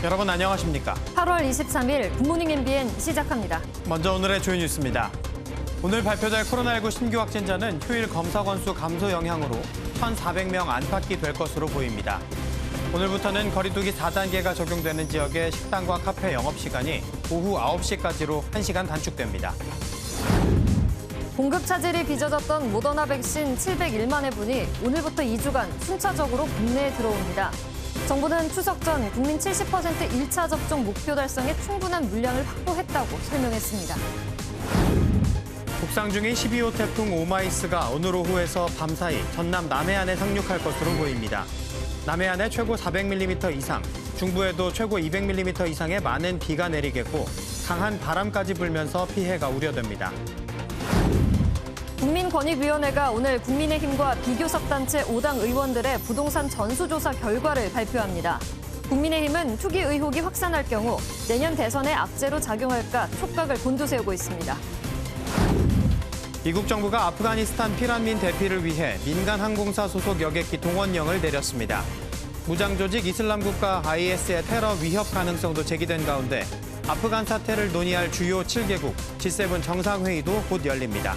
여러분 안녕하십니까? 8월 23일 굿모닝 MBN 시작합니다. 먼저 오늘의 주요 뉴스입니다. 오늘 발표될 코로나19 신규 확진자는 휴일 검사 건수 감소 영향으로 1,400명 안팎이 될 것으로 보입니다. 오늘부터는 거리두기 4단계가 적용되는 지역의 식당과 카페 영업시간이 오후 9시까지로 1시간 단축됩니다. 공급 차질이 빚어졌던 모더나 백신 701만 회분이 오늘부터 2주간 순차적으로 국내에 들어옵니다. 정부는 추석 전 국민 70% 1차 접종 목표 달성에 충분한 물량을 확보했다고 설명했습니다. 북상 중인 12호 태풍 오마이스가 오늘 오후에서 밤사이 전남 남해안에 상륙할 것으로 보입니다. 남해안에 최고 400mm 이상, 중부에도 최고 200mm 이상의 많은 비가 내리겠고 강한 바람까지 불면서 피해가 우려됩니다. 국민권익위원회가 오늘 국민의힘과 비교섭단체 5당 의원들의 부동산 전수조사 결과를 발표합니다. 국민의힘은 투기 의혹이 확산할 경우 내년 대선에 악재로 작용할까 촉각을 곤두세우고 있습니다. 미국 정부가 아프가니스탄 피란민 대피를 위해 민간 항공사 소속 여객기 동원령을 내렸습니다. 무장 조직 이슬람국가 IS의 테러 위협 가능성도 제기된 가운데 아프간 사태를 논의할 주요 7개국 G7 정상회의도 곧 열립니다.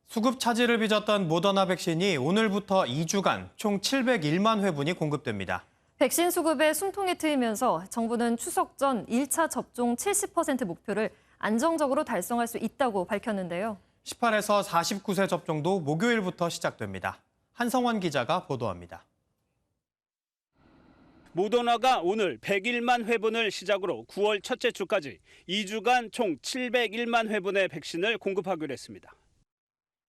수급 차질을 빚었던 모더나 백신이 오늘부터 2주간 총 701만 회분이 공급됩니다. 백신 수급에 숨통이 트이면서 정부는 추석 전 1차 접종 70% 목표를 안정적으로 달성할 수 있다고 밝혔는데요. 18에서 49세 접종도 목요일부터 시작됩니다. 한성원 기자가 보도합니다. 모더나가 오늘 101만 회분을 시작으로 9월 첫째 주까지 2주간 총 701만 회분의 백신을 공급하기로 했습니다.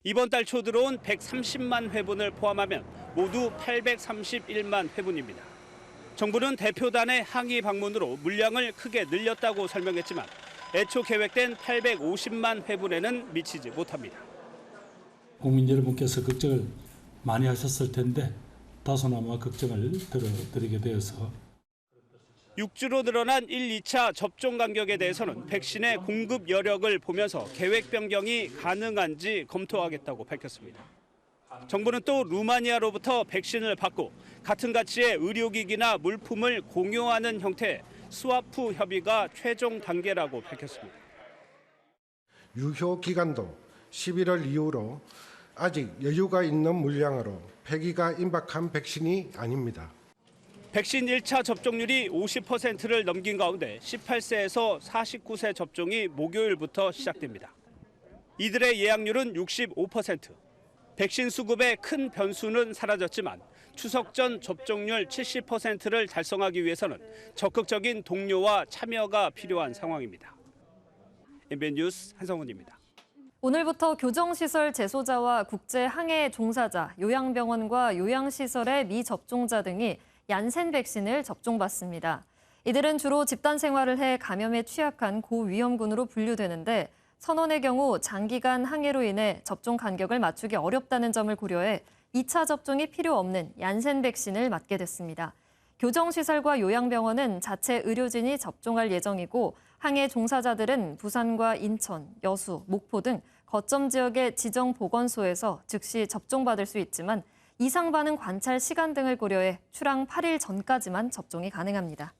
이번 달 초 들어온 130만 회분을 포함하면 모두 831만 회분입니다. 정부는 대표단의 항의 방문으로 물량을 크게 늘렸다고 설명했지만 애초 계획된 850만 회분에는 미치지 못합니다. 국민 여러분께서 걱정을 많이 하셨을 텐데 다소나마 걱정을 들어드리게 되어서 6주로 늘어난 1, 2차 접종 간격에 대해서는 백신의 공급 여력을 보면서 계획 변경이 가능한지 검토하겠다고 밝혔습니다. 정부는 또 루마니아로부터 백신을 받고 같은 가치의 의료기기나 물품을 공유하는 형태의 스와프 협의가 최종 단계라고 밝혔습니다. 유효 기간도 11월 이후로 아직 여유가 있는 물량으로 폐기가 임박한 백신이 아닙니다. 백신 1차 접종률이 50%를 넘긴 가운데 18세에서 49세 접종이 목요일부터 시작됩니다. 이들의 예약률은 65%. 백신 수급의 큰 변수는 사라졌지만 추석 전 접종률 70%를 달성하기 위해서는 적극적인 동료와 참여가 필요한 상황입니다. MBN 뉴스 한성훈입니다. 오늘부터 교정시설 재소자와 국제항해 종사자, 요양병원과 요양시설의 미접종자 등이 얀센 백신을 접종받습니다. 이들은 주로 집단 생활을 해 감염에 취약한 고위험군으로 분류되는데 선원의 경우 장기간 항해로 인해 접종 간격을 맞추기 어렵다는 점을 고려해 2차 접종이 필요 없는 얀센 백신을 맞게 됐습니다. 교정시설과 요양병원은 자체 의료진이 접종할 예정이고 항해 종사자들은 부산과 인천, 여수, 목포 등 거점 지역의 지정 보건소에서 즉시 접종받을 수 있지만 이상 반응 관찰 시간 등을 고려해 출항 8일 전까지만 접종이 가능합니다.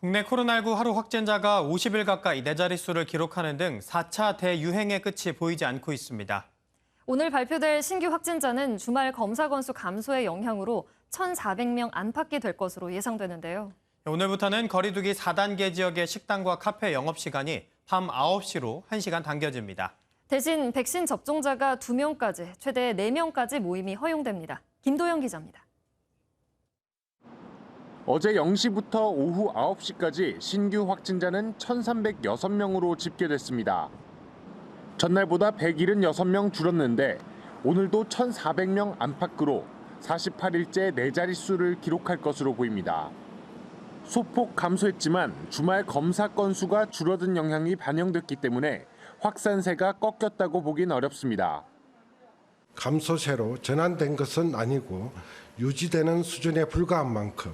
국내 코로나19 하루 확진자가 50일 가까이 4자릿수를 기록하는 등 4차 대유행의 끝이 보이지 않고 있습니다. 오늘 발표될 신규 확진자는 주말 검사 건수 감소의 영향으로 1,400명 안팎이 될 것으로 예상되는데요. 오늘부터는 거리두기 4단계 지역의 식당과 카페 영업시간이 밤 9시로 1시간 당겨집니다. 대신 백신 접종자가 2명까지, 최대 4명까지 모임이 허용됩니다. 김도영 기자입니다. 어제 0시부터 오후 9시까지 신규 확진자는 1,306명으로 집계됐습니다. 전날보다 176명 줄었는데 오늘도 1,400명 안팎으로 48일째 4자릿수를 기록할 것으로 보입니다. 소폭 감소했지만 주말 검사 건수가 줄어든 영향이 반영됐기 때문에 확산세가 꺾였다고 보긴 어렵습니다. 감소세로 전환된 것은 아니고 유지되는 수준에 불과한 만큼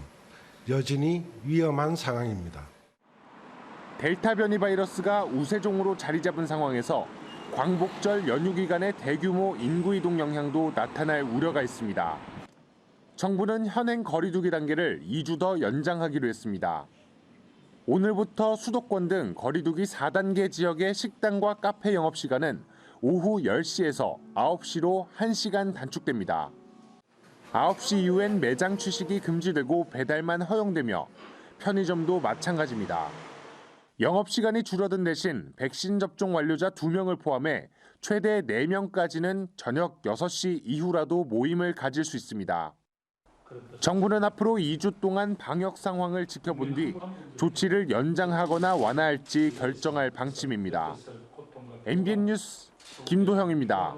여전히 위험한 상황입니다. 델타 변이 바이러스가 우세종으로 자리 잡은 상황에서 광복절 연휴 기간의 대규모 인구 이동 영향도 나타날 우려가 있습니다. 정부는 현행 거리두기 단계를 2주 더 연장하기로 했습니다. 오늘부터 수도권 등 거리두기 4단계 지역의 식당과 카페 영업시간은 오후 10시에서 9시로 1시간 단축됩니다. 9시 이후엔 매장 취식이 금지되고 배달만 허용되며 편의점도 마찬가지입니다. 영업시간이 줄어든 대신 백신 접종 완료자 2명을 포함해 최대 4명까지는 저녁 6시 이후라도 모임을 가질 수 있습니다. 정부는 앞으로 2주 동안 방역 상황을 지켜본 뒤 조치를 연장하거나 완화할지 결정할 방침입니다. MBN 뉴스 김도형입니다.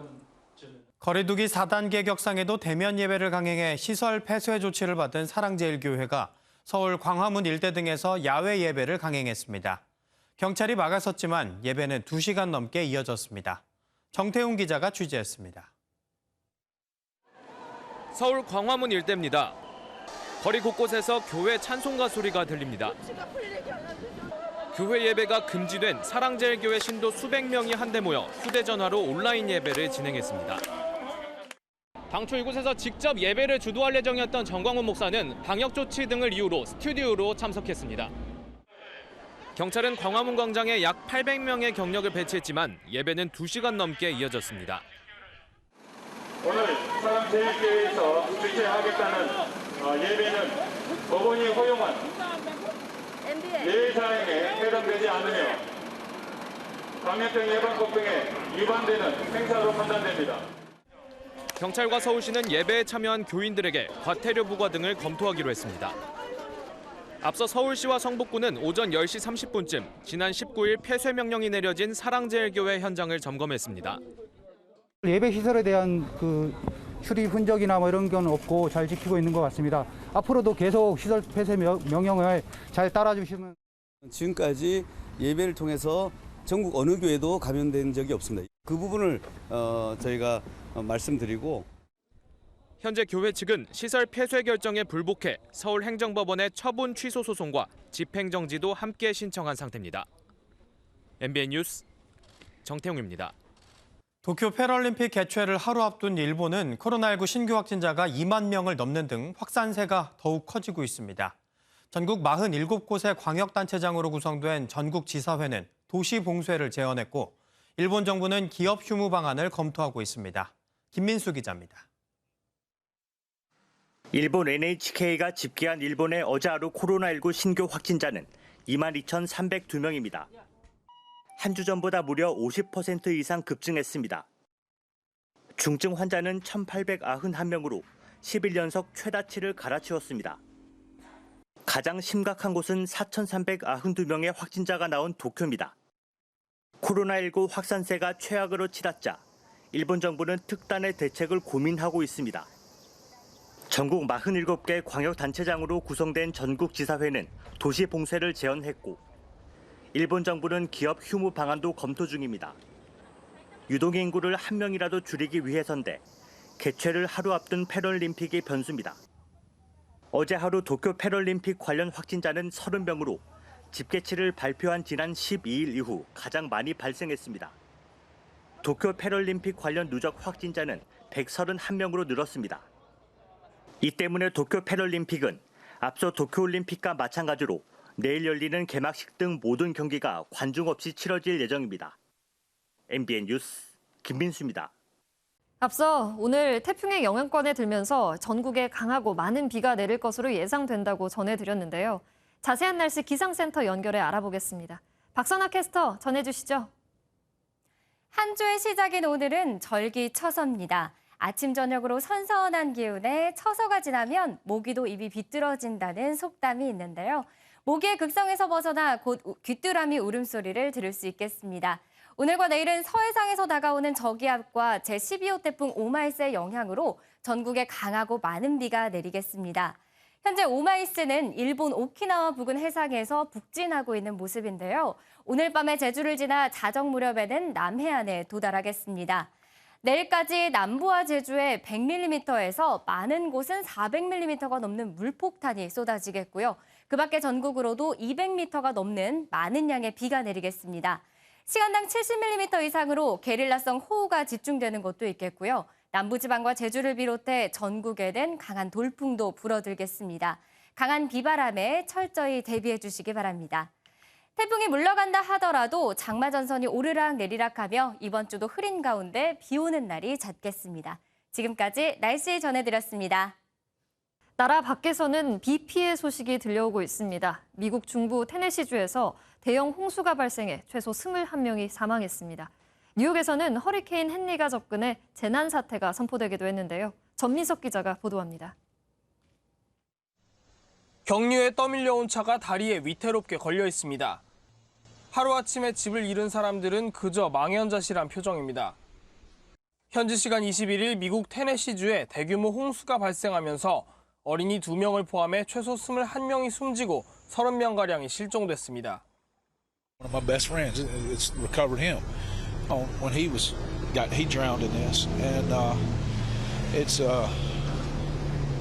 거리두기 4단계 격상에도 대면 예배를 강행해 시설 폐쇄 조치를 받은 사랑제일교회가 서울 광화문 일대 등에서 야외 예배를 강행했습니다. 경찰이 막아섰지만 예배는 2시간 넘게 이어졌습니다. 정태웅 기자가 취재했습니다. 서울 광화문 일대입니다. 거리 곳곳에서 교회 찬송가 소리가 들립니다. 교회 예배가 금지된 사랑제일교회 신도 수백 명이 한데 모여 휴대전화로 온라인 예배를 진행했습니다. 당초 이곳에서 직접 예배를 주도할 예정이었던 정광훈 목사는 방역 조치 등을 이유로 스튜디오로 참석했습니다. 경찰은 광화문 광장에 약 800명의 경력을 배치했지만 예배는 2시간 넘게 이어졌습니다. 오늘 사랑제일교회에서 주최하겠다는 예배는 법원이 허용한 예외사항에 해당되지 않으며 감염병 예방법 등에 위반되는 행사로 판단됩니다. 경찰과 서울시는 예배에 참여한 교인들에게 과태료 부과 등을 검토하기로 했습니다. 앞서 서울시와 성북구는 오전 10시 30분쯤 지난 19일 폐쇄 명령이 내려진 사랑제일교회 현장을 점검했습니다. 예배 시설에 대한 출입 흔적이나 이런 건 없고 잘 지키고 있는 것 같습니다. 앞으로도 계속 시설 폐쇄 명령을 잘 따라주시면. 지금까지 예배를 통해서 전국 어느 교회도 감염된 적이 없습니다. 그 부분을 저희가 말씀드리고. 현재 교회 측은 시설 폐쇄 결정에 불복해 서울행정법원에 처분 취소 소송과 집행정지도 함께 신청한 상태입니다. MBN 뉴스 정태웅입니다. 도쿄 패럴림픽 개최를 하루 앞둔 일본은 코로나19 신규 확진자가 2만 명을 넘는 등 확산세가 더욱 커지고 있습니다. 전국 47곳의 광역단체장으로 구성된 전국지사회는 도시 봉쇄를 제언했고 일본 정부는 기업 휴무 방안을 검토하고 있습니다. 김민수 기자입니다. 일본 NHK가 집계한 일본의 어제 하루 코로나19 신규 확진자는 22,302명입니다. 한 주 전보다 무려 50% 이상 급증했습니다. 중증 환자는 1,891명으로 10일 연속 최다치를 갈아치웠습니다. 가장 심각한 곳은 4,392명의 확진자가 나온 도쿄입니다. 코로나19 확산세가 최악으로 치닫자 일본 정부는 특단의 대책을 고민하고 있습니다. 전국 47개 광역단체장으로 구성된 전국지사회는 도시 봉쇄를 제언했고 일본 정부는 기업 휴무 방안도 검토 중입니다. 유동인구를 1명이라도 줄이기 위해서인데 개최를 하루 앞둔 패럴림픽이 변수입니다. 어제 하루 도쿄 패럴림픽 관련 확진자는 30명으로 집계치를 발표한 지난 12일 이후 가장 많이 발생했습니다. 도쿄 패럴림픽 관련 누적 확진자는 131명으로 늘었습니다. 이 때문에 도쿄 패럴림픽은 앞서 도쿄올림픽과 마찬가지로 내일 열리는 개막식 등 모든 경기가 관중 없이 치러질 예정입니다. MBN 뉴스 김민수입니다. 앞서 오늘 태풍의 영향권에 들면서 전국에 강하고 많은 비가 내릴 것으로 예상된다고 전해드렸는데요. 자세한 날씨 기상센터 연결해 알아보겠습니다. 박선아 캐스터 전해주시죠. 한 주의 시작인 오늘은 절기처서입니다. 아침 저녁으로 선선한 기운에 처서가 지나면 모기도 입이 비뚤어진다는 속담이 있는데요. 모기의 극성에서 벗어나 곧 귀뚜라미 울음소리를 들을 수 있겠습니다. 오늘과 내일은 서해상에서 다가오는 저기압과 제12호 태풍 오마이스의 영향으로 전국에 강하고 많은 비가 내리겠습니다. 현재 오마이스는 일본 오키나와 부근 해상에서 북진하고 있는 모습인데요. 오늘 밤에 제주를 지나 자정 무렵에는 남해안에 도달하겠습니다. 내일까지 남부와 제주에 100mm에서 많은 곳은 400mm가 넘는 물폭탄이 쏟아지겠고요. 그 밖에 전국으로도 200m가 넘는 많은 양의 비가 내리겠습니다. 시간당 70mm 이상으로 게릴라성 호우가 집중되는 곳도 있겠고요. 남부지방과 제주를 비롯해 전국에는 강한 돌풍도 불어들겠습니다. 강한 비바람에 철저히 대비해 주시기 바랍니다. 태풍이 물러간다 하더라도 장마 전선이 오르락 내리락하며 이번 주도 흐린 가운데 비 오는 날이 잦겠습니다. 지금까지 날씨 전해드렸습니다. 나라 밖에서는 비 피해 소식이 들려오고 있습니다. 미국 중부 테네시주에서 대형 홍수가 발생해 최소 21명이 사망했습니다. 뉴욕에서는 허리케인 헨리가 접근해 재난 사태가 선포되기도 했는데요. 전민석 기자가 보도합니다. 경류에 떠밀려온 차가 다리에 위태롭게 걸려 있습니다. 하루아침에 집을 잃은 사람들은 그저 망연자실한 표정입니다. 현지 시간 21일 미국 테네시주에 대규모 홍수가 발생하면서 어린이 2명을 포함해 최소 21명이 숨지고 30명가량이 실종됐습니다. One of my best friends, it's recovered him when he drowned in this, and it's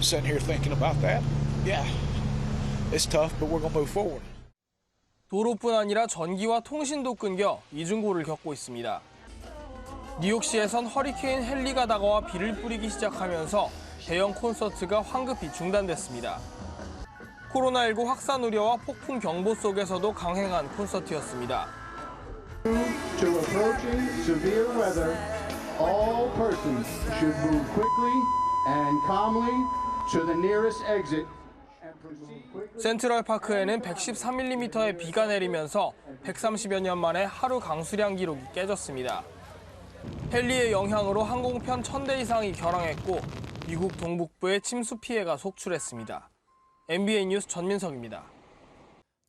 sitting here thinking about that. Yeah, it's tough, but we're gonna move forward. 도로뿐 아니라 전기와 통신도 끊겨 이중고를 겪고 있습니다. 뉴욕시에선 허리케인 헨리가 다가와 비를 뿌리기 시작하면서 대형 콘서트가 황급히 중단됐습니다. 코로나19 확산 우려와 폭풍 경보 속에서도 강행한 콘서트였습니다. To approaching severe weather, all persons should move quickly and calmly to the nearest exit. 센트럴파크에는 113mm의 비가 내리면서 130여 년 만에 하루 강수량 기록이 깨졌습니다. 헨리의 영향으로 항공편 1000대 이상이 결항했고 미국 동북부에 침수 피해가 속출했습니다. MBN 뉴스 전민석입니다.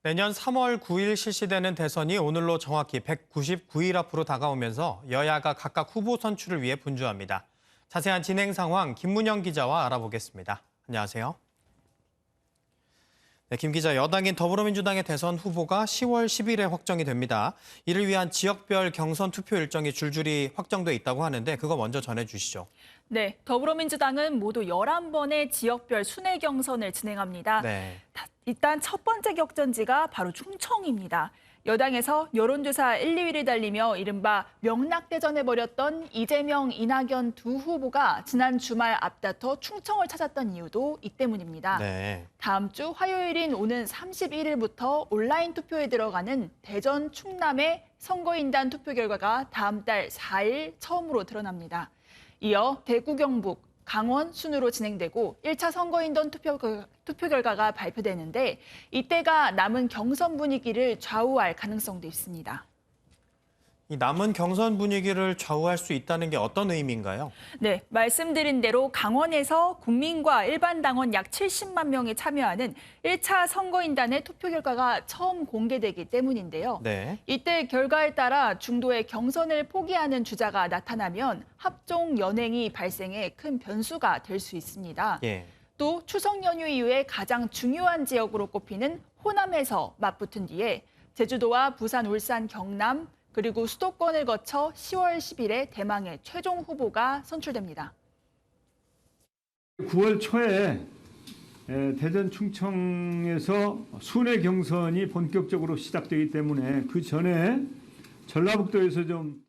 내년 3월 9일 실시되는 대선이 오늘로 정확히 199일 앞으로 다가오면서 여야가 각각 후보 선출을 위해 분주합니다. 자세한 진행 상황 김문영 기자와 알아보겠습니다. 안녕하세요. 네, 김 기자, 여당인 더불어민주당의 대선 후보가 10월 10일에 확정이 됩니다. 이를 위한 지역별 경선 투표 일정이 줄줄이 확정돼 있다고 하는데 그거 먼저 전해주시죠. 네, 더불어민주당은 모두 11번의 지역별 순회 경선을 진행합니다. 네. 일단 첫 번째 격전지가 바로 충청입니다. 여당에서 여론조사 1, 2위를 달리며 이른바 명락대전을 벌였던 이재명, 이낙연 두 후보가 지난 주말 앞다퉈 충청을 찾았던 이유도 이 때문입니다. 네. 다음 주 화요일인 오는 31일부터 온라인 투표에 들어가는 대전, 충남의 선거인단 투표 결과가 다음 달 4일 처음으로 드러납니다. 이어 대구, 경북, 강원 순으로 진행되고 1차 선거인단 투표 결과가 발표되는데 이때가 남은 경선 분위기를 좌우할 가능성도 있습니다. 이 남은 경선 분위기를 좌우할 수 있다는 게 어떤 의미인가요? 네, 말씀드린 대로 강원에서 국민과 일반 당원 약 70만 명이 참여하는 1차 선거인단의 투표 결과가 처음 공개되기 때문인데요. 네. 이때 결과에 따라 중도의 경선을 포기하는 주자가 나타나면 합종 연행이 발생해 큰 변수가 될 수 있습니다. 예. 또 추석 연휴 이후에 가장 중요한 지역으로 꼽히는 호남에서 맞붙은 뒤에 제주도와 부산, 울산, 경남, 그리고 수도권을 거쳐 10월 10일에 대망의 최종 후보가 선출됩니다. 9월 초에 대전 충청에서 순회 경선이 본격적으로 시작되기 때문에 그 전에 전라북도에서 좀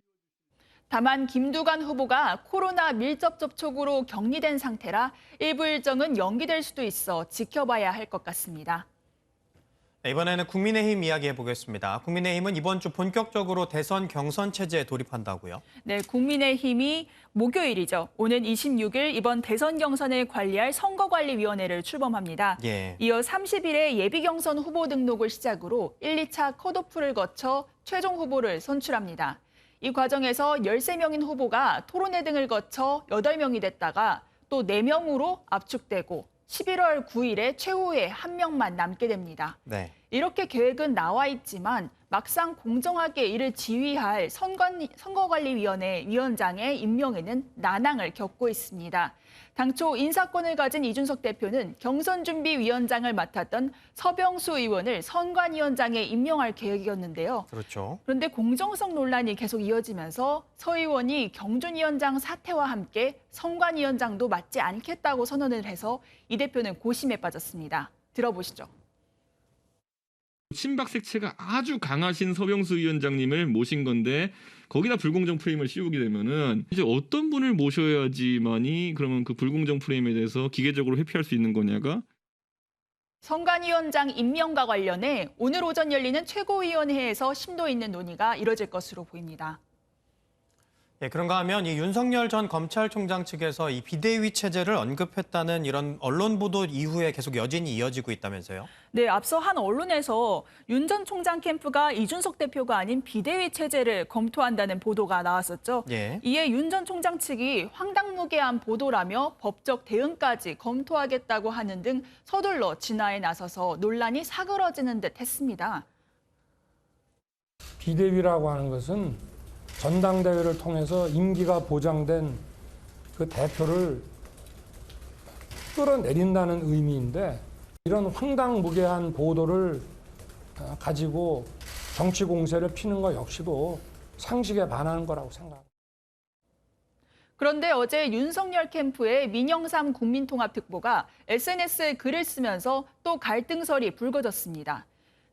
다만 김두관 후보가 코로나 밀접 접촉으로 격리된 상태라 일부 일정은 연기될 수도 있어 지켜봐야 할 것 같습니다. 네, 이번에는 국민의힘 이야기 해보겠습니다. 국민의힘은 이번 주 본격적으로 대선 경선 체제에 돌입한다고요? 네, 국민의힘이 목요일이죠. 오는 26일 이번 대선 경선을 관리할 선거관리위원회를 출범합니다. 예. 이어 30일에 예비경선 후보 등록을 시작으로 1, 2차 컷오프를 거쳐 최종 후보를 선출합니다. 이 과정에서 13명인 후보가 토론회 등을 거쳐 8명이 됐다가 또 4명으로 압축되고 11월 9일에 최후에 1명만 남게 됩니다. 네. 이렇게 계획은 나와 있지만 막상 공정하게 이를 지휘할 선거관리위원회 위원장의 임명에는 난항을 겪고 있습니다. 당초 인사권을 가진 이준석 대표는 경선준비위원장을 맡았던 서병수 의원을 선관위원장에 임명할 계획이었는데요. 그렇죠. 그런데 공정성 논란이 계속 이어지면서 서 의원이 경준위원장 사퇴와 함께 선관위원장도 맡지 않겠다고 선언을 해서 이 대표는 고심에 빠졌습니다. 들어보시죠. 친박 색채가 아주 강하신 서병수 위원장님을 모신 건데 거기다 불공정 프레임을 씌우게 되면은 이제 어떤 분을 모셔야지만이 그러면 그 불공정 프레임에 대해서 기계적으로 회피할 수 있는 거냐가 선관위원장 임명과 관련해 오늘 오전 열리는 최고위원회에서 심도 있는 논의가 이뤄질 것으로 보입니다. 예, 그런가 하면 이 윤석열 전 검찰총장 측에서 이 비대위 체제를 언급했다는 이런 언론 보도 이후에 계속 여진이 이어지고 있다면서요? 네, 앞서 한 언론에서 윤 전 총장 캠프가 이준석 대표가 아닌 비대위 체제를 검토한다는 보도가 나왔었죠. 예. 이에 윤 전 총장 측이 황당무계한 보도라며 법적 대응까지 검토하겠다고 하는 등 서둘러 진화에 나서서 논란이 사그러지는 듯 했습니다. 비대위라고 하는 것은 전당대회를 통해서 임기가 보장된 그 대표를 끌어내린다는 의미인데 이런 황당무계한 보도를 가지고 정치 공세를 피는 것 역시도 상식에 반하는 거라고 생각합니다. 그런데 어제 윤석열 캠프의 민영삼 국민통합특보가 SNS에 글을 쓰면서 또 갈등설이 불거졌습니다.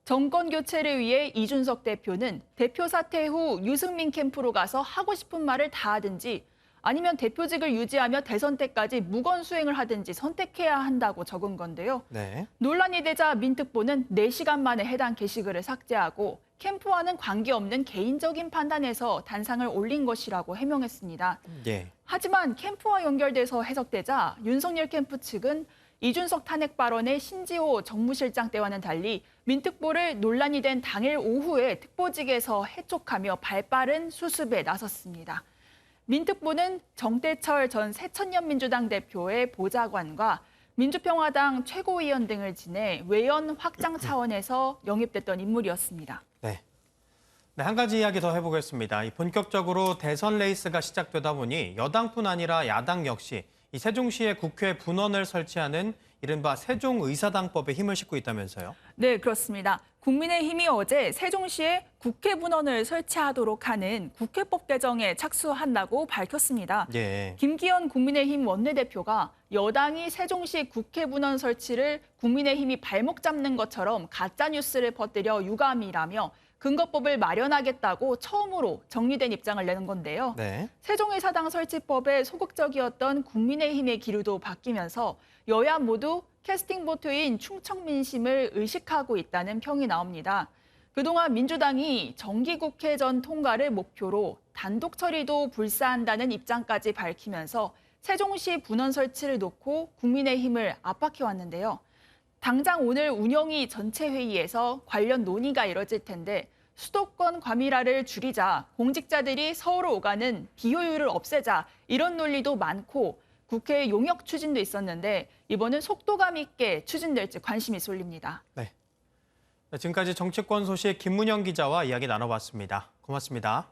정권 교체를 위해 이준석 대표는 대표 사퇴 후 유승민 캠프로 가서 하고 싶은 말을 다 하든지 아니면 대표직을 유지하며 대선 때까지 무건 수행을 하든지 선택해야 한다고 적은 건데요. 네. 논란이 되자 민 특보는 4시간 만에 해당 게시글을 삭제하고 캠프와는 관계없는 개인적인 판단에서 단상을 올린 것이라고 해명했습니다. 예. 하지만 캠프와 연결돼서 해석되자 윤석열 캠프 측은 이준석 탄핵 발언의 신지호 정무실장 때와는 달리 민 특보를 논란이 된 당일 오후에 특보직에서 해촉하며 발빠른 수습에 나섰습니다. 민 특보는 정대철 전 새천년민주당 대표의 보좌관과 민주평화당 최고위원 등을 지내 외연 확장 차원에서 영입됐던 인물이었습니다. 네. 네, 한 가지 이야기 더 해보겠습니다. 본격적으로 대선 레이스가 시작되다 보니 여당뿐 아니라 야당 역시 이 세종시에 국회 분원을 설치하는 이른바 세종의사당법에 힘을 싣고 있다면서요? 네, 그렇습니다. 국민의힘이 어제 세종시에 국회 분원을 설치하도록 하는 국회법 개정에 착수한다고 밝혔습니다. 예. 김기현 국민의힘 원내대표가 여당이 세종시 국회 분원 설치를 국민의힘이 발목 잡는 것처럼 가짜뉴스를 퍼뜨려 유감이라며 근거법을 마련하겠다고 처음으로 정리된 입장을 내는 건데요. 네. 세종의사당 설치법에 소극적이었던 국민의힘의 기류도 바뀌면서 여야 모두 캐스팅 보트인 충청 민심을 의식하고 있다는 평이 나옵니다. 그동안 민주당이 정기국회 전 통과를 목표로 단독 처리도 불사한다는 입장까지 밝히면서 세종시 분원 설치를 놓고 국민의힘을 압박해왔는데요. 당장 오늘 운영위 전체 회의에서 관련 논의가 이뤄질 텐데 수도권 과밀화를 줄이자, 공직자들이 서울로 오가는 비효율을 없애자 이런 논리도 많고 국회 용역 추진도 있었는데 이번은 속도감 있게 추진될지 관심이 쏠립니다. 네. 지금까지 정치권 소식 김문영 기자와 이야기 나눠봤습니다. 고맙습니다.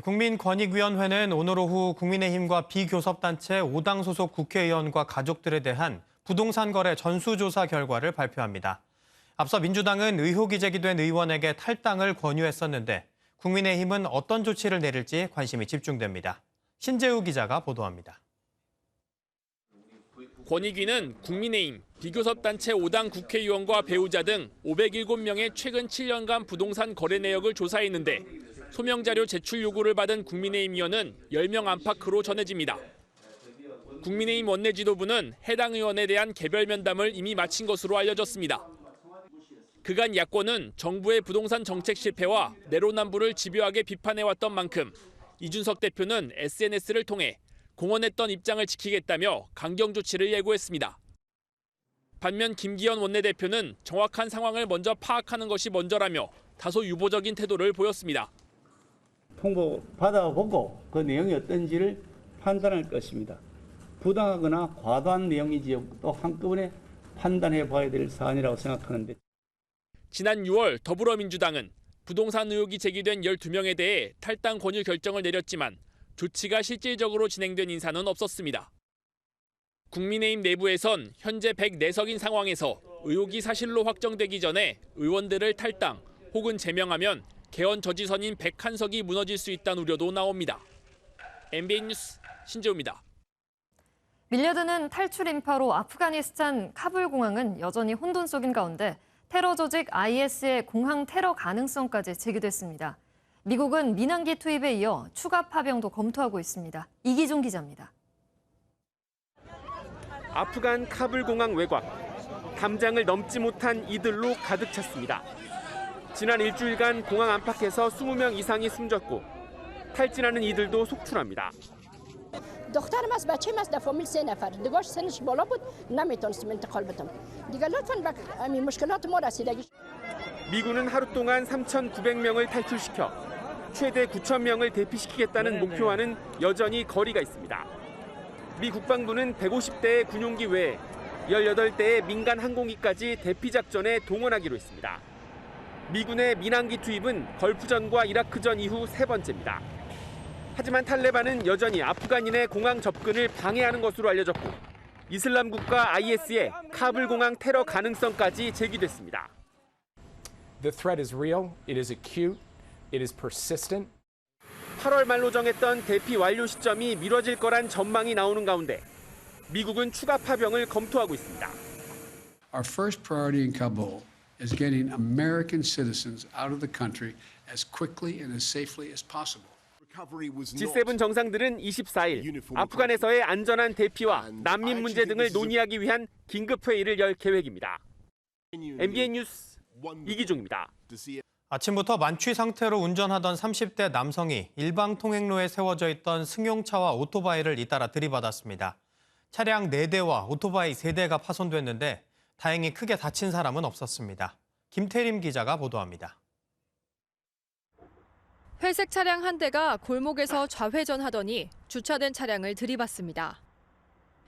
국민권익위원회는 오늘 오후 국민의힘과 비교섭단체 5당 소속 국회의원과 가족들에 대한 부동산 거래 전수조사 결과를 발표합니다. 앞서 민주당은 의혹이 제기된 의원에게 탈당을 권유했었는데 국민의힘은 어떤 조치를 내릴지 관심이 집중됩니다. 신재우 기자가 보도합니다. 권익위는 국민의힘, 비교섭단체 5당 국회의원과 배우자 등 507명의 최근 7년간 부동산 거래 내역을 조사했는데 소명자료 제출 요구를 받은 국민의힘 의원은 10명 안팎으로 전해집니다. 국민의힘 원내지도부는 해당 의원에 대한 개별 면담을 이미 마친 것으로 알려졌습니다. 그간 야권은 정부의 부동산 정책 실패와 내로남불을 집요하게 비판해왔던 만큼 이준석 대표는 SNS를 통해 공언했던 입장을 지키겠다며 강경 조치를 예고했습니다. 반면 김기현 원내대표는 정확한 상황을 먼저 파악하는 것이 먼저라며 다소 유보적인 태도를 보였습니다. 통보 받아보고 그 내용이 어떤지를 판단할 것입니다. 부당하거나 과도한 내용인지 또 한꺼번에 판단해 봐야 될 사안이라고 생각하는데. 지난 6월 더불어민주당은 부동산 의혹이 제기된 12명에 대해 탈당 권유 결정을 내렸지만 조치가 실질적으로 진행된 인사는 없었습니다. 국민의힘 내부에선 현재 104석인 상황에서 의혹이 사실로 확정되기 전에 의원들을 탈당 혹은 제명하면 개헌 저지선인 101석이 무너질 수 있다는 우려도 나옵니다. MBN 뉴스 신재우입니다. 밀려드는 탈출 인파로 아프가니스탄 카불 공항은 여전히 혼돈 속인 가운데 테러 조직 IS의 공항 테러 가능성까지 제기됐습니다. 미국은 민항기 투입에 이어 추가 파병도 검토하고 있습니다. 이기준 기자입니다. 아프간 카불 공항 외곽, 담장을 넘지 못한 이들로 가득 찼습니다. 지난 일주일간 공항 안팎에서 20명 이상이 숨졌고 탈진하는 이들도 속출합니다. دخترم از بچه‌م از فامیل 3 نفر دیگه سنش بالا بود نمیتونستم انتقال بدم دیگه لطفاً به مشکلات ما رسیدگی 미군은 하루 동안 3,900명을 탈출시켜 최대 9,000명을 대피시키겠다는 목표와는 여전히 거리가 있습니다. 미 국방부는 150대의 군용기 외에 18대의 민간 항공기까지 대피 작전에 동원하기로 했습니다. 미군의 민항기 투입은 걸프전과 이라크전 이후 3번째입니다. 하지만 탈레반은 여전히 아프간인의 공항 접근을 방해하는 것으로 알려졌고 이슬람 국가 IS의 카불 공항 테러 가능성까지 제기됐습니다. The threat is real, it is acute, it is persistent. 8월 말로 정했던 대피 완료 시점이 미뤄질 거란 전망이 나오는 가운데 미국은 추가 파병을 검토하고 있습니다. Our first priority in Kabul is getting American citizens out of the country as quickly and as safely as possible. G7 정상들은 24일 아프간에서의 안전한 대피와 난민 문제 등을 논의하기 위한 긴급 회의를 열 계획입니다. MBN 뉴스 이기중입니다. 아침부터 만취 상태로 운전하던 30대 남성이 일방 통행로에 세워져 있던 승용차와 오토바이를 잇따라 들이받았습니다. 차량 4대와 오토바이 3대가 파손됐는데 다행히 크게 다친 사람은 없었습니다. 김태림 기자가 보도합니다. 회색 차량 한 대가 골목에서 좌회전하더니 주차된 차량을 들이받습니다.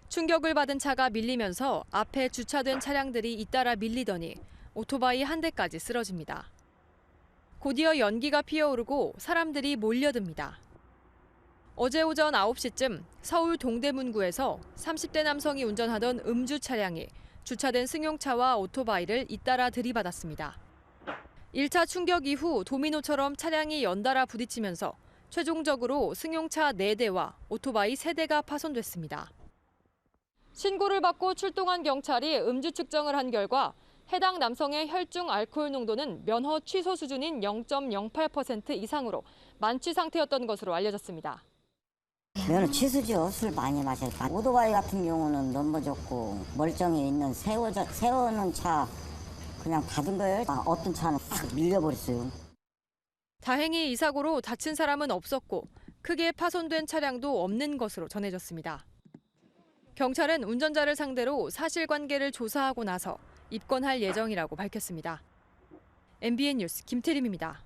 충격을 받은 차가 밀리면서 앞에 주차된 차량들이 잇따라 밀리더니 오토바이 한 대까지 쓰러집니다. 곧이어 연기가 피어오르고 사람들이 몰려듭니다. 어제 오전 9시쯤 서울 동대문구에서 30대 남성이 운전하던 음주 차량이 주차된 승용차와 오토바이를 잇따라 들이받았습니다. 1차 충격 이후 도미노처럼 차량이 연달아 부딪히면서 최종적으로 승용차 4대와 오토바이 3대가 파손됐습니다. 신고를 받고 출동한 경찰이 음주 측정을 한 결과 해당 남성의 혈중 알코올 농도는 면허 취소 수준인 0.08% 이상으로 만취 상태였던 것으로 알려졌습니다. 면허 취소죠. 술 많이 마셨다. 오토바이 같은 경우는 넘어졌고 멀쩡히 있는 세우는 차 그냥 받은 거예요. 어떤 차는 확 밀려버렸어요. 다행히 이 사고로 다친 사람은 없었고 크게 파손된 차량도 없는 것으로 전해졌습니다. 경찰은 운전자를 상대로 사실관계를 조사하고 나서 입건할 예정이라고 밝혔습니다. MBN 뉴스 김태림입니다.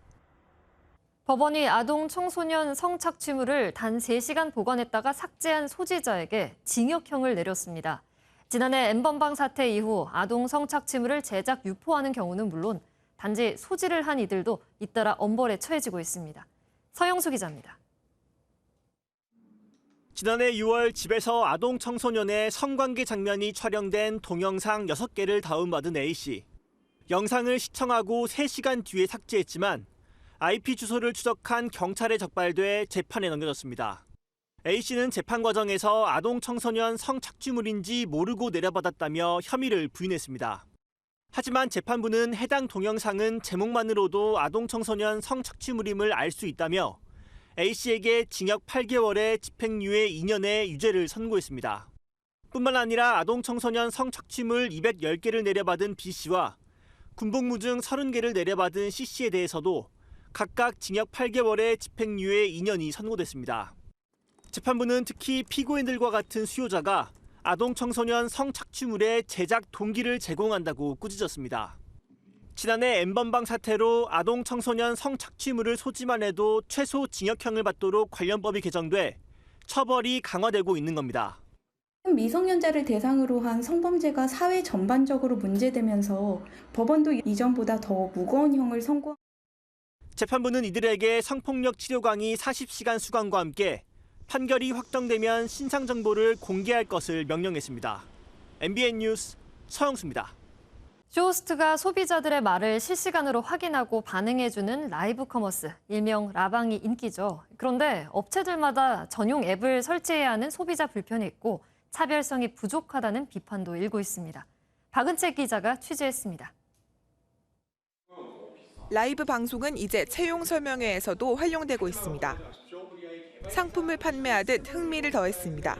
법원이 아동 청소년 성착취물을 단 3시간 보관했다가 삭제한 소지자에게 징역형을 내렸습니다. 지난해 N번방 사태 이후 아동 성착취물을 제작, 유포하는 경우는 물론 단지 소지를 한 이들도 잇따라 엄벌에 처해지고 있습니다. 서영수 기자입니다. 지난해 6월 집에서 아동 청소년의 성관계 장면이 촬영된 동영상 6개를 다운받은 A씨. 영상을 시청하고 3시간 뒤에 삭제했지만 IP 주소를 추적한 경찰에 적발돼 재판에 넘겨졌습니다. A씨는 재판 과정에서 아동 청소년 성착취물인지 모르고 내려받았다며 혐의를 부인했습니다. 하지만 재판부는 해당 동영상은 제목만으로도 아동 청소년 성착취물임을 알 수 있다며 A씨에게 징역 8개월에 집행유예 2년의 유죄를 선고했습니다. 뿐만 아니라 아동 청소년 성착취물 210개를 내려받은 B씨와 군복무 중 30개를 내려받은 C씨에 대해서도 각각 징역 8개월에 집행유예 2년이 선고됐습니다. 재판부는 특히 피고인들과 같은 수요자가 아동 청소년 성착취물의 제작 동기를 제공한다고 꾸짖었습니다. 지난해 N번방 사태로 아동 청소년 성착취물을 소지만 해도 최소 징역형을 받도록 관련법이 개정돼 처벌이 강화되고 있는 겁니다. 미성년자를 대상으로 한 성범죄가 사회 전반적으로 문제되면서 법원도 이전보다 더 무거운 형을 선고. 재판부는 이들에게 성폭력 치료 강의 40시간 수강과 함께 판결이 확정되면 신상 정보를 공개할 것을 명령했습니다. MBN 뉴스 서영수입니다. 쇼호스트가 소비자들의 말을 실시간으로 확인하고 반응해주는 라이브 커머스, 일명 라방이 인기죠. 그런데 업체들마다 전용 앱을 설치해야 하는 소비자 불편이 있고 차별성이 부족하다는 비판도 일고 있습니다. 박은채 기자가 취재했습니다. 라이브 방송은 이제 채용 설명회에서도 활용되고 있습니다. 상품을 판매하듯 흥미를 더했습니다.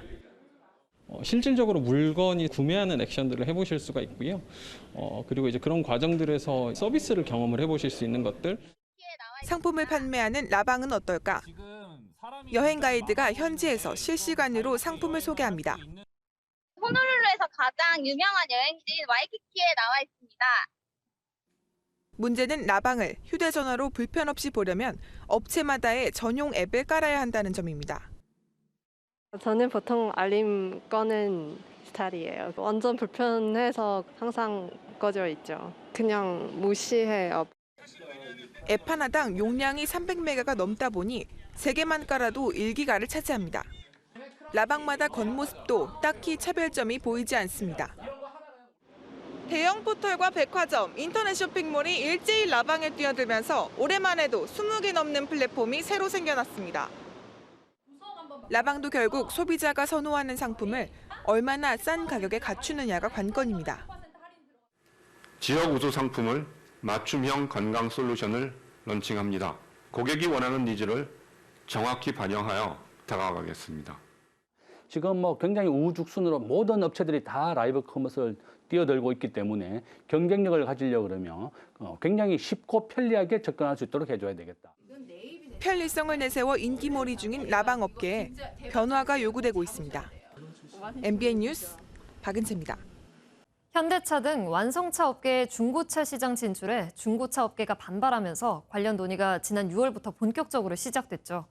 실질적으로 물건이 구매하는 액션들을 해보실 수가 있고요. 그리고 이제 그런 과정들에서 서비스를 경험을 해보실 수 있는 것들. 상품을 판매하는 라방은 어떨까? 여행 가이드가 현지에서 실시간으로 상품을 소개합니다. 호놀룰루에서 가장 유명한 여행지인 와이키키에 나와 있습니다. 문제는 라방을 휴대전화로 불편 없이 보려면 업체마다의 전용 앱을 깔아야 한다는 점입니다. 저는 보통 알림 꺼는 스타일이에요. 완전 불편해서 항상 꺼져 있죠. 그냥 무시해요. 앱 하나당 용량이 300메가가 넘다 보니 3개만 깔아도 1기가를 차지합니다. 라방마다 겉모습도 딱히 차별점이 보이지 않습니다. 대형 포털과 백화점, 인터넷 쇼핑몰이 일제히 라방에 뛰어들면서 올해만 해도 20개 넘는 플랫폼이 새로 생겨났습니다. 라방도 결국 소비자가 선호하는 상품을 얼마나 싼 가격에 갖추느냐가 관건입니다. 지역 우수 상품을 맞춤형 건강 솔루션을 런칭합니다. 고객이 원하는 니즈를 정확히 반영하여 다가가겠습니다. 지금 굉장히 우후죽순으로 모든 업체들이 다 라이브 커머스를 뛰어들고 있기 때문에 경쟁력을 가지려고 그러면 굉장히 쉽고 편리하게 접근할 수 있도록 해줘야 되겠다. 편리성을 내세워 인기몰이 중인 라방 업계에 변화가 요구되고 있습니다. MBN 뉴스 박은채입니다. 현대차 등 완성차 업계의 중고차 시장 진출에 중고차 업계가 반발하면서 관련 논의가 지난 6월부터 본격적으로 시작됐죠.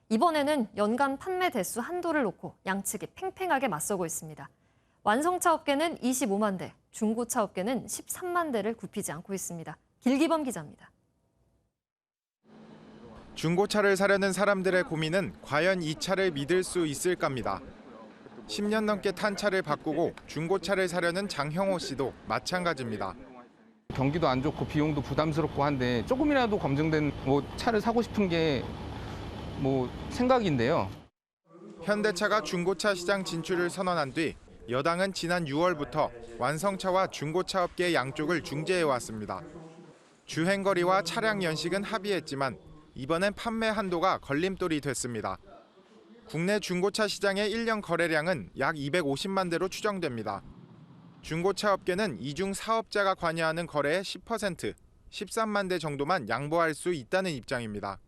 이번에는 연간 판매 대수 한도를 놓고 양측이 팽팽하게 맞서고 있습니다. 완성차 업계는 25만 대, 중고차 업계는 13만 대를 굽히지 않고 있습니다. 길기범 기자입니다. 중고차를 사려는 사람들의 고민은 과연 이 차를 믿을 수 있을까입니다. 10년 넘게 탄 차를 바꾸고 중고차를 사려는 장형호 씨도 마찬가지입니다. 경기도 안 좋고 비용도 부담스럽고 한데 조금이라도 검증된 차를 사고 싶은 게 생각인데요. 현대차가 중고차 시장 진출을 선언한 뒤 여당은 지난 6월부터 완성차와 중고차 업계 양쪽을 중재해왔습니다. 주행거리와 차량 연식은 합의했지만 이번엔 판매 한도가 걸림돌이 됐습니다. 국내 중고차 시장의 1년 거래량은 약 250만 대로 추정됩니다. 중고차 업계는 이중 사업자가 관여하는 거래의 10%, 13만 대 정도만 양보할 수 있다는 입장입니다.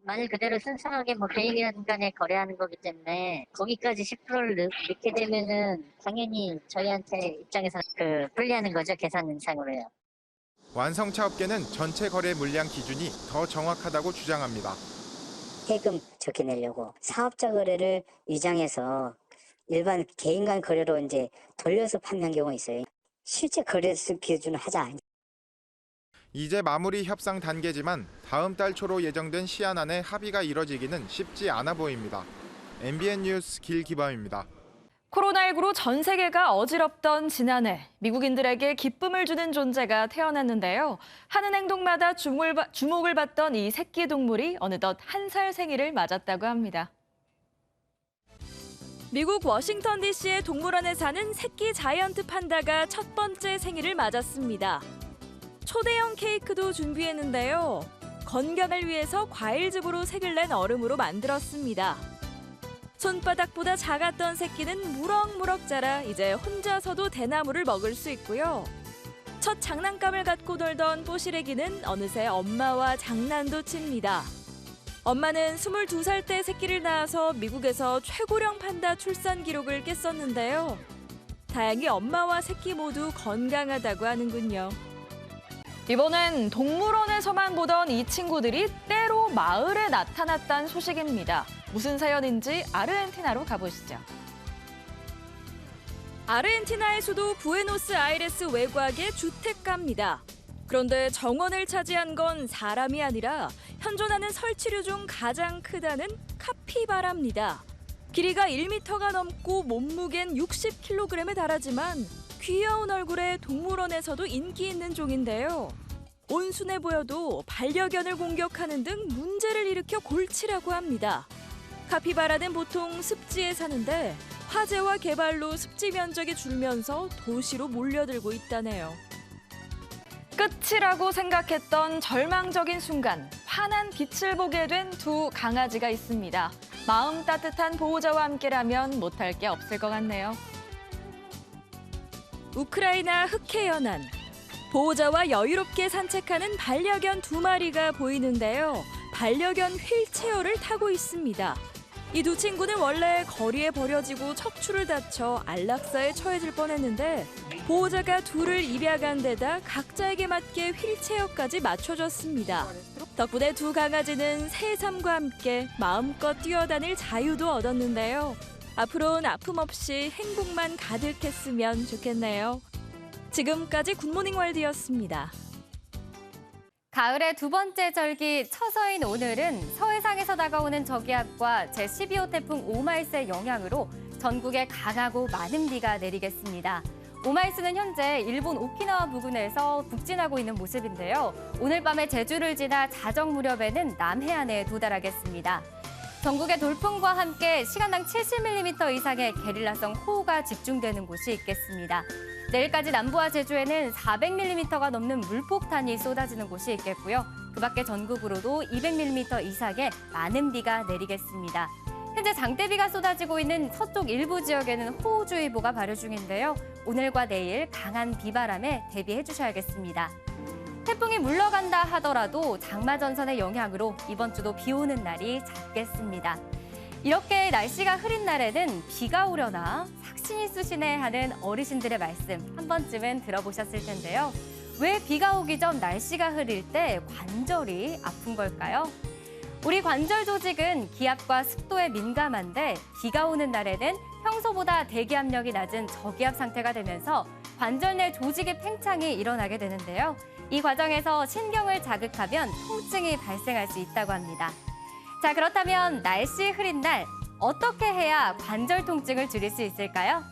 만일 그대로 순수하게 개인이라든 간에 거래하는 거기 때문에 거기까지 10%를 넣게 되면은 당연히 저희한테 입장에서 불리하는 거죠, 계산상으로요. 완성차 업계는 전체 거래 물량 기준이 더 정확하다고 주장합니다. 세금 적게 내려고 사업자 거래를 위장해서 일반 개인 간 거래로 이제 돌려서 판매한 경우가 있어요. 실제 거래수 기준을 하자. 이제 마무리 협상 단계지만 다음 달 초로 예정된 시한 안에 합의가 이뤄지기는 쉽지 않아 보입니다. MBN 뉴스 길기범입니다. 코로나19로 전 세계가 어지럽던 지난해 미국인들에게 기쁨을 주는 존재가 태어났는데요. 하는 행동마다 주목을 받던 이 새끼 동물이 어느덧 1살 생일을 맞았다고 합니다. 미국 워싱턴 DC의 동물원에 사는 새끼 자이언트 판다가 첫 번째 생일을 맞았습니다. 초대형 케이크도 준비했는데요. 건강을 위해서 과일즙으로 색을 낸 얼음으로 만들었습니다. 손바닥보다 작았던 새끼는 무럭무럭 자라 이제 혼자서도 대나무를 먹을 수 있고요. 첫 장난감을 갖고 놀던 뽀시래기는 어느새 엄마와 장난도 칩니다. 엄마는 22살 때 새끼를 낳아서 미국에서 최고령 판다 출산 기록을 깼었는데요. 다행히 엄마와 새끼 모두 건강하다고 하는군요. 이번엔 동물원에서만 보던 이 친구들이 때로 마을에 나타났다는 소식입니다. 무슨 사연인지 아르헨티나로 가보시죠. 아르헨티나의 수도 부에노스아이레스 외곽의 주택가입니다. 그런데 정원을 차지한 건 사람이 아니라 현존하는 설치류 중 가장 크다는 카피바라입니다. 길이가 1m가 넘고 몸무게는 60kg에 달하지만 귀여운 얼굴에 동물원에서도 인기 있는 종인데요. 온순해 보여도 반려견을 공격하는 등 문제를 일으켜 골치라고 합니다. 카피바라는 보통 습지에 사는데 화재와 개발로 습지 면적이 줄면서 도시로 몰려들고 있다네요. 끝이라고 생각했던 절망적인 순간 환한 빛을 보게 된 두 강아지가 있습니다. 마음 따뜻한 보호자와 함께라면 못할 게 없을 것 같네요. 우크라이나 흑해연안. 보호자와 여유롭게 산책하는 반려견 2마리가 보이는데요. 반려견 휠체어를 타고 있습니다. 이 두 친구는 원래 거리에 버려지고 척추를 다쳐 안락사에 처해질 뻔했는데 보호자가 둘을 입양한 데다 각자에게 맞게 휠체어까지 맞춰줬습니다. 덕분에 두 강아지는 새삼과 함께 마음껏 뛰어다닐 자유도 얻었는데요. 앞으로는 아픔 없이 행복만 가득했으면 좋겠네요. 지금까지 굿모닝 월드였습니다. 가을의 두 번째 절기 처서인 오늘은 서해상에서 다가오는 저기압과 제12호 태풍 오마이스의 영향으로 전국에 강하고 많은 비가 내리겠습니다. 오마이스는 현재 일본 오키나와 부근에서 북진하고 있는 모습인데요. 오늘 밤에 제주를 지나 자정 무렵에는 남해안에 도달하겠습니다. 전국에 돌풍과 함께 시간당 70mm 이상의 게릴라성 호우가 집중되는 곳이 있겠습니다. 내일까지 남부와 제주에는 400mm가 넘는 물폭탄이 쏟아지는 곳이 있겠고요. 그 밖에 전국으로도 200mm 이상의 많은 비가 내리겠습니다. 현재 장대비가 쏟아지고 있는 서쪽 일부 지역에는 호우주의보가 발효 중인데요. 오늘과 내일 강한 비바람에 대비해 주셔야겠습니다. 태풍이 물러간다 하더라도 장마전선의 영향으로 이번 주도 비 오는 날이 잦겠습니다. 이렇게 날씨가 흐린 날에는 비가 오려나 삭신이 쑤시네 하는 어르신들의 말씀 한 번쯤은 들어보셨을 텐데요. 왜 비가 오기 전 날씨가 흐릴 때 관절이 아픈 걸까요? 우리 관절 조직은 기압과 습도에 민감한데 비가 오는 날에는 평소보다 대기압력이 낮은 저기압 상태가 되면서 관절 내 조직의 팽창이 일어나게 되는데요. 이 과정에서 신경을 자극하면 통증이 발생할 수 있다고 합니다. 자, 그렇다면 날씨 흐린 날 어떻게 해야 관절 통증을 줄일 수 있을까요?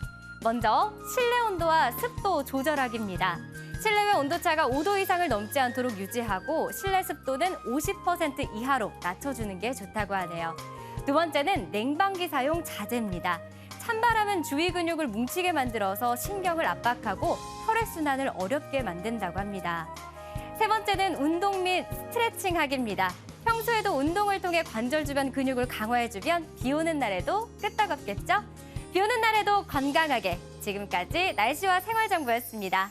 먼저 실내 온도와 습도 조절하기입니다. 실내외 온도차가 5도 이상을 넘지 않도록 유지하고 실내 습도는 50% 이하로 낮춰주는 게 좋다고 하네요. 두 번째는 냉방기 사용 자제입니다. 찬바람은 주위 근육을 뭉치게 만들어서 신경을 압박하고 혈액순환을 어렵게 만든다고 합니다. 세 번째는 운동 및 스트레칭하기입니다. 평소에도 운동을 통해 관절 주변 근육을 강화해주면 비 오는 날에도 끄떡없겠죠? 비 오는 날에도 건강하게. 지금까지 날씨와 생활정보였습니다.